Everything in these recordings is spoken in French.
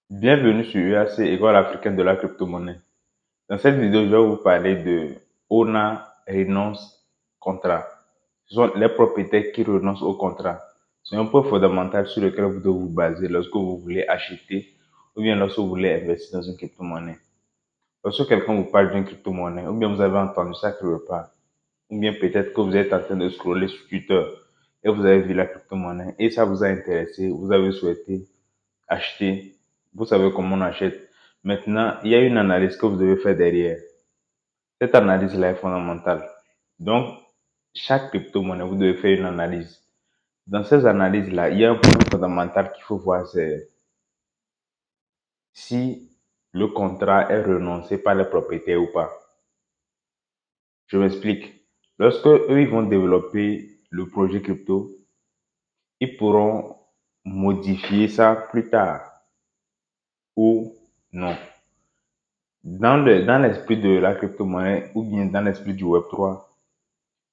Bienvenue sur UAC, École africaine de la crypto-monnaie. Dans cette vidéo, je vais vous parler de ONA renonce contrat. Ce sont les propriétaires qui renoncent au contrat. C'est un point fondamental sur lequel vous devez vous baser lorsque vous voulez acheter ou bien lorsque vous voulez investir dans une crypto-monnaie. Lorsque quelqu'un vous parle d'une crypto-monnaie, ou bien vous avez entendu ça quelque part, ou bien peut-être que vous êtes en train de scroller sur Twitter et vous avez vu la crypto-monnaie et ça vous a intéressé, vous avez souhaité acheter, vous savez comment on achète. Maintenant, il y a une analyse que vous devez faire derrière. Cette analyse-là est fondamentale. Donc, chaque crypto-monnaie, vous devez faire une analyse. Dans ces analyses-là, il y a un point fondamental qu'il faut voir, c'est si le contrat est renoncé par les propriétaires ou pas. Je m'explique. Lorsque eux, ils vont développer le projet crypto, ils pourront modifier ça plus tard ou non. Dans l'esprit de la crypto-monnaie ou bien dans l'esprit du Web3,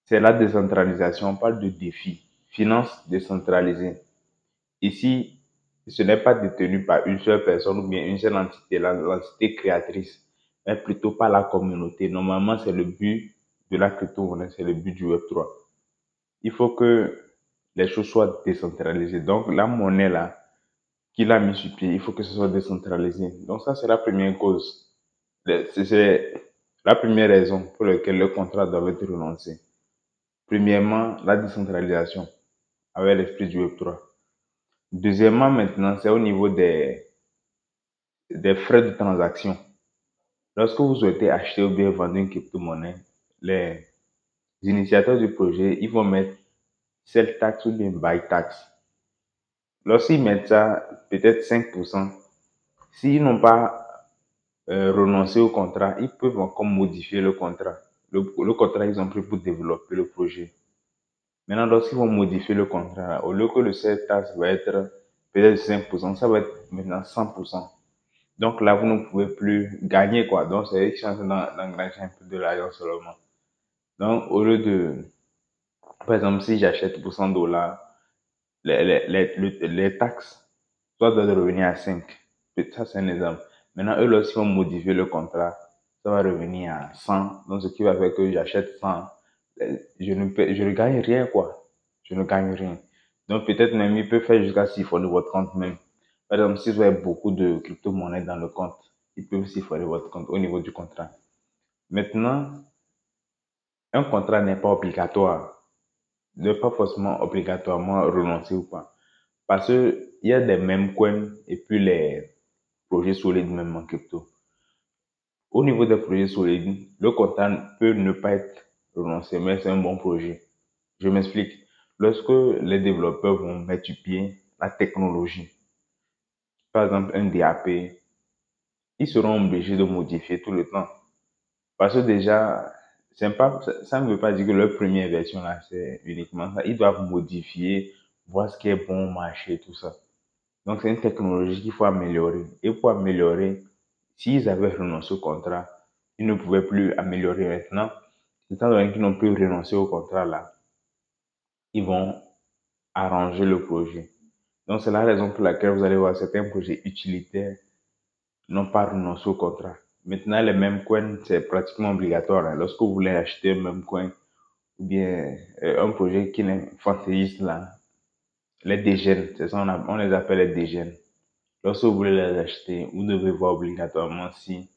c'est la décentralisation. On parle de défi. Finance décentralisée. Ici, ce n'est pas détenu par une seule personne ou bien une seule entité, l'entité créatrice, mais plutôt par la communauté. Normalement, c'est le but de la crypto-monnaie, c'est le but du Web3. Il faut que les choses soient décentralisées. Donc, la monnaie là, qu'il a mis sur pied, il faut que ce soit décentralisé. Donc, ça, c'est la première cause. C'est la première raison pour laquelle le contrat doit être renoncé. Premièrement, la décentralisation avec l'esprit du Web3. Deuxièmement, maintenant, c'est au niveau des frais de transaction. Lorsque vous souhaitez acheter ou bien vendre une crypto-monnaie, les initiateurs du projet, ils vont mettre sell tax ou bien buy tax. Lorsqu'ils mettent ça, peut-être 5%, s'ils n'ont pas renoncer au contrat, ils peuvent encore modifier le contrat. Le contrat, ils ont pris pour développer le projet. Maintenant, lorsqu'ils vont modifier le contrat, au lieu que le sales tax va être peut-être 5%, ça va être maintenant 100%. Donc là, vous ne pouvez plus gagner, quoi. Donc, c'est une chance d'engranger un peu de l'argent seulement. Donc, au lieu de, par exemple, si j'achète pour 100 $, les taxes, soit doivent revenir à 5. Ça, c'est un exemple. Maintenant, eux, lorsqu'ils vont modifier le contrat, ça va revenir à 100. Donc, ce qui va faire que j'achète 100. Je ne gagne rien, quoi. Je ne gagne rien. Donc, peut-être même, il peut faire jusqu'à siphonner votre compte même. Par exemple, si vous avez beaucoup de crypto-monnaies dans le compte, ils peuvent siphonner votre compte au niveau du contrat. Maintenant, un contrat n'est pas obligatoire. Ne pas forcément obligatoirement renoncer ou pas. Parce que il y a des mêmes coins et puis les projets solides même en crypto. Au niveau des projets solides, le contrat peut ne pas être renoncé, mais c'est un bon projet. Je m'explique. Lorsque les développeurs vont mettre du pied la technologie, par exemple un DAP, ils seront obligés de modifier tout le temps. Parce que déjà, ça ne veut pas dire que leur première version là, c'est uniquement ça. Ils doivent modifier, voir ce qui est bon au marché, tout ça. Donc, c'est une technologie qu'il faut améliorer. Et pour améliorer, s'ils avaient renoncé au contrat, ils ne pouvaient plus améliorer maintenant. Étant donné qu'ils n'ont plus renoncé au contrat là, ils vont arranger le projet. Donc, c'est la raison pour laquelle vous allez voir certains projets utilitaires n'ont pas renoncé au contrat. Maintenant, les mêmes coins, c'est pratiquement obligatoire, hein. Lorsque vous voulez acheter un même coin, ou bien un projet qui est fantaisiste là, les dégènes, c'est ça, on les appelle les dégènes. Lorsque vous voulez les acheter, vous devez voir obligatoirement si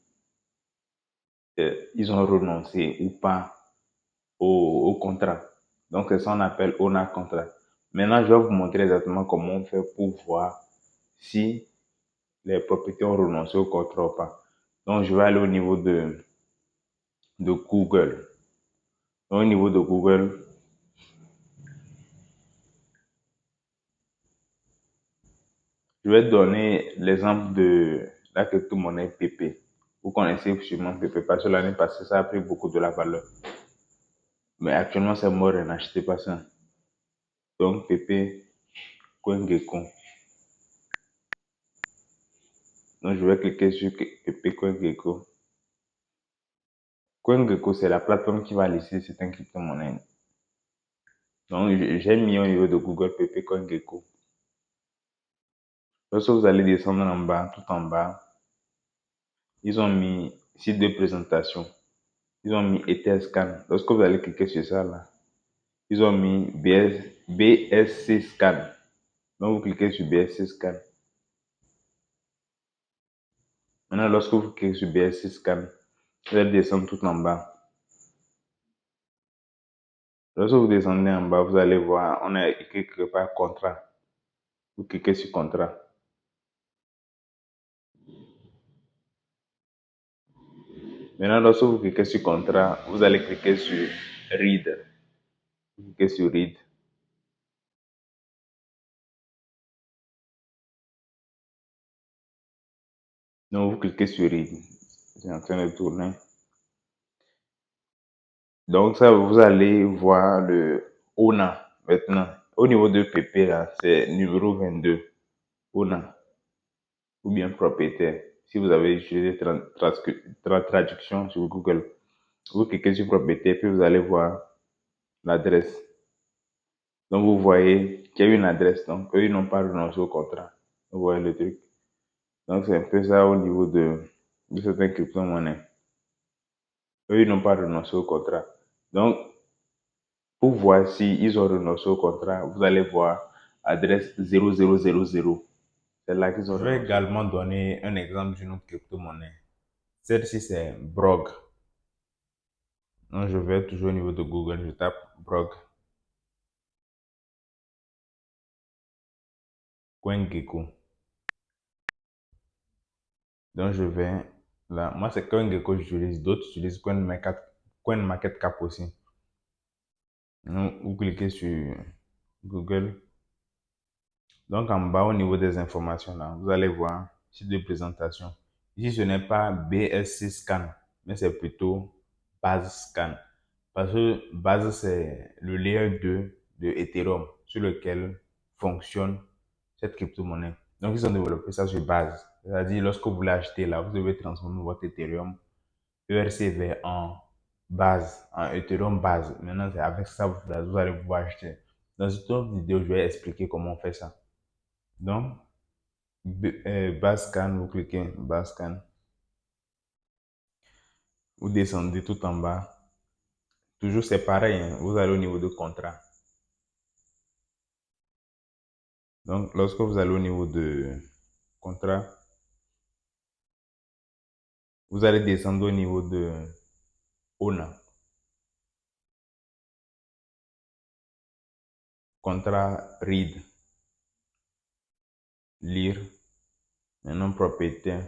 ils ont renoncé ou pas au contrat. Donc, c'est ça qu'on appelle ONA contrat. Maintenant, je vais vous montrer exactement comment on fait pour voir si les propriétaires ont renoncé au contrat ou pas. Donc, je vais aller au niveau de Google. Donc, au niveau de Google, je vais donner l'exemple de la crypto-monnaie PP. Vous connaissez sûrement PP parce que l'année passée, ça a pris beaucoup de la valeur. Mais actuellement, c'est mort et n'achetez pas ça. Donc, PP, CoinGecko. Donc, je vais cliquer sur PP CoinGecko. CoinGecko, c'est la plateforme qui va lister certaines crypto-monnaies. Donc, j'ai mis au niveau de Google PP CoinGecko. Lorsque vous allez descendre en bas, tout en bas, ils ont mis site de présentation. Ils ont mis Etherscan. Lorsque vous allez cliquer sur ça, là, ils ont mis BSC Scan. Donc, vous cliquez sur BSC Scan. Maintenant, lorsque vous cliquez sur BSC Scan, vous allez descendre tout en bas. Lorsque vous descendez en bas, vous allez voir, on a écrit quelque part contrat. Vous cliquez sur contrat. Maintenant, lorsque vous cliquez sur contrat, vous allez cliquer sur read. Vous cliquez sur read. Donc, vous cliquez sur read. C'est en train de tourner. Donc, ça, vous allez voir le ONA maintenant. Au niveau de PP, là, c'est numéro 22. ONA. Ou bien propriétaire. Si vous avez utilisé traduction sur Google, vous cliquez sur propriétaire, puis vous allez voir l'adresse. Donc, vous voyez qu'il y a une adresse. Donc, eux, ils n'ont pas renoncé au contrat. Vous voyez le truc. Donc, c'est un peu ça au niveau de certaines crypto-monnaies. Eux, ils n'ont pas renoncé au contrat. Donc, pour voir s'ils ont renoncé au contrat, vous allez voir adresse 0000. C'est là qu'ils ont renoncé. Je vais également donner un exemple d'une autre crypto-monnaie. Celle-ci, c'est Brog. Donc, je vais toujours au niveau de Google, je tape Brog. CoinGecko. Donc, je vais là. Moi, c'est CoinGecko que j'utilise. D'autres utilisent CoinMarketCap aussi. Donc, vous cliquez sur Google. Donc, en bas, au niveau des informations, là, vous allez voir site de présentation. Ici, ce n'est pas BSC Scan, mais c'est plutôt Base Scan. Parce que Base, c'est le layer 2 de Ethereum sur lequel fonctionne cette crypto-monnaie. Donc, ils ont développé ça sur Base. C'est-à-dire, lorsque vous voulez acheter là, vous devez transformer votre Ethereum ERC20 en base, en Ethereum base. Maintenant, c'est avec ça, vous allez pouvoir acheter. Dans cette autre vidéo, je vais expliquer comment on fait ça. Donc, base scan, vous cliquez base scan. Vous descendez tout en bas. Toujours c'est pareil, hein, vous allez au niveau de contrat. Donc, lorsque vous allez au niveau de contrat, vous allez descendre au niveau de ONA. Contrat read. Lire. Maintenant, propriétaire.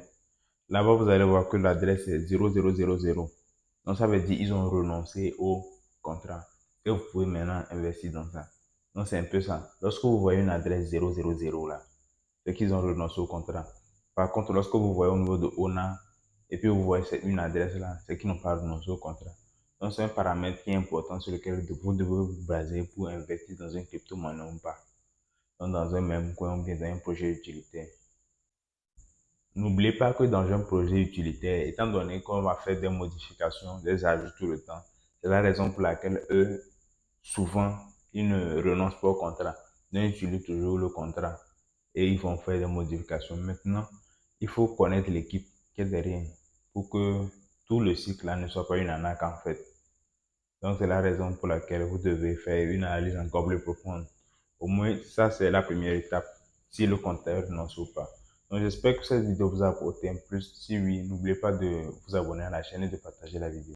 Là-bas, vous allez voir que l'adresse est 0000. Donc, ça veut dire qu'ils ont renoncé au contrat. Et vous pouvez maintenant investir dans ça. Donc, c'est un peu ça. Lorsque vous voyez une adresse 000 là, c'est qu'ils ont renoncé au contrat. Par contre, lorsque vous voyez au niveau de ONA, et puis vous voyez une adresse là, c'est qu'ils n'ont pas renoncé au contrat. Donc, c'est un paramètre qui est important sur lequel vous devez vous baser pour investir dans une crypto-monnaie ou pas. Donc, dans un même coin ou bien dans un projet utilitaire. N'oubliez pas que dans un projet utilitaire, étant donné qu'on va faire des modifications, des ajouts tout le temps, c'est la raison pour laquelle eux, souvent, ils ne renoncent pas au contrat. Ils utilisent toujours le contrat et ils vont faire des modifications. Maintenant, il faut connaître l'équipe qui est derrière pour que tout le cycle là ne soit pas une arnaque en fait. Donc, c'est la raison pour laquelle vous devez faire une analyse encore plus profonde. Au moins, ça, c'est la première étape, si le compteur renonce ou pas. Donc, j'espère que cette vidéo vous a apporté un plus. Si oui, n'oubliez pas de vous abonner à la chaîne et de partager la vidéo.